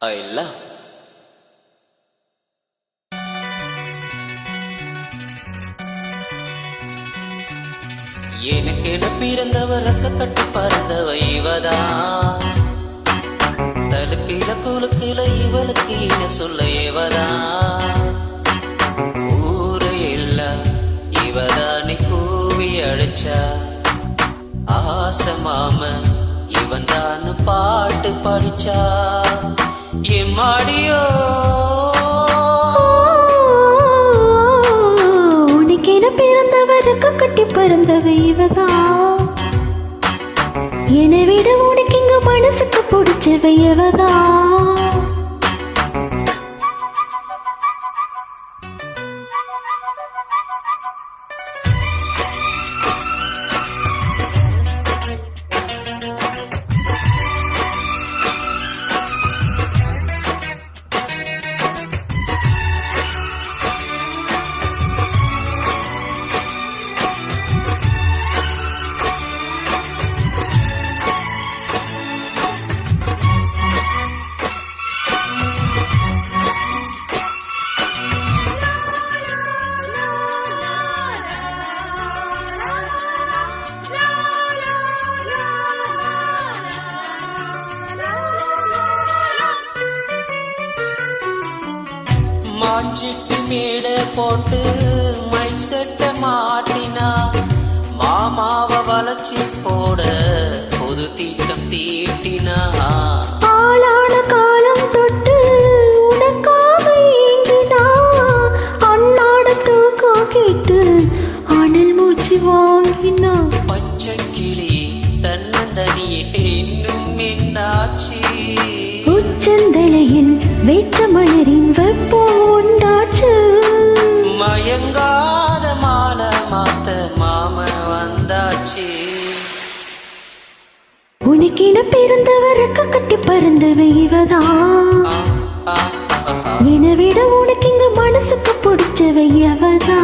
I love. எனக்கென பிறந்தவர் அக்க கட்டி பறந்தவ இவதா. தலுக்கில குலுக்கில இவளுக்கு இன சொல்ல இவதா. ஊரை எல்லாம் இவதானி கூவி அழைச்சா. ஆசமாம இவன் தான் பாட்டு படிச்சா. எம்மாடியோ உனக்கென பிறந்தவருக்கு கட்டி பறந்தவ இவதா. என்னை விட உனக்கு இங்க மனசுக்கு பிடிச்சவ இவதா. மாஞ்சிட்டு மேட போட்டு மைக் செட்ட மாட்டினா. மாமாவ வளர்ச்சி போட பொது தீட்டம் தீட்டினா. ஆளான காலம் தொட்டு உனக்காக ஏங்கினா. அண்ணாட தூக்கம் கேட்டு அனல் மூச்சு வாங்கினா. பச்சை கிளி தன்னந்தனியே இன்னும் என்னாச்சு. உச்சந்தலையில் வெட்ட மலரின் வெப்பம் உண்டாச்சு. மயங்காத மாலை மாத்த மாம வந்தாச்சு. உனக்கென பிறந்தவருக்கு கட்டி பறந்தவ இவதா. என்னை விட உனக்கு இங்க மனசுக்கு பிடிச்சவ எவதா.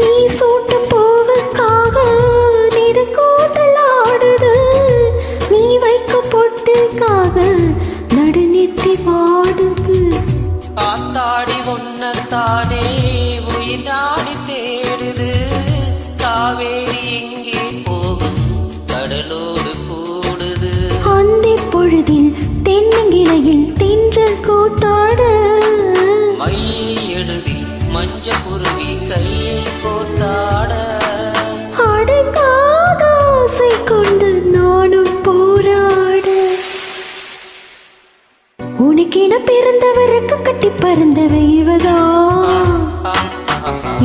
நீ சூட்டும் பூவுக்காக நெருக்கூட்டல் ஆடுது. நீ வைக்கும் பொட்டுக்காக நடுநித்தி பாடுது. காத்தாடி ஒன்னத்தானே உயிராடி தேடுது. காவேரி எங்கே போகும் கடலோடு கூடுது. அந்தி பொழுதில் தென்னங்கிளையில் தென்றல் கூத்தாட. மையை எழுதி மஞ்ச குருவி கையை கோர்த்தாட. அடங்காத ஆசை கொண்டு நானும் போராட. உனக்கென பிறந்தவருக்கு கட்டி பறந்தவ இவதா.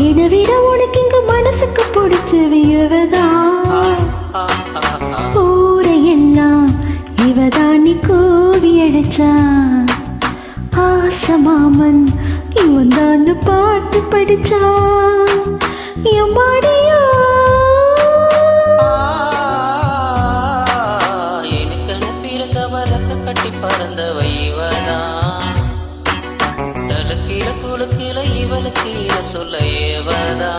என்னை விட உனக்கு இங்க மனசுக்கு பிடிச்சவ இவதா. ஊரையெல்லாம் இவதானி கூவி அழைச்சா. ஆசமாமன் இவன் தான் பாட்டு படிச்சா. எம்மாடியோ எனக்கென பிறந்தவருக்கு கட்டி பறந்தவ இவதா. தலுக்கில குலுக்கில இவளுக்கு இன சொல்ல ஏவதா.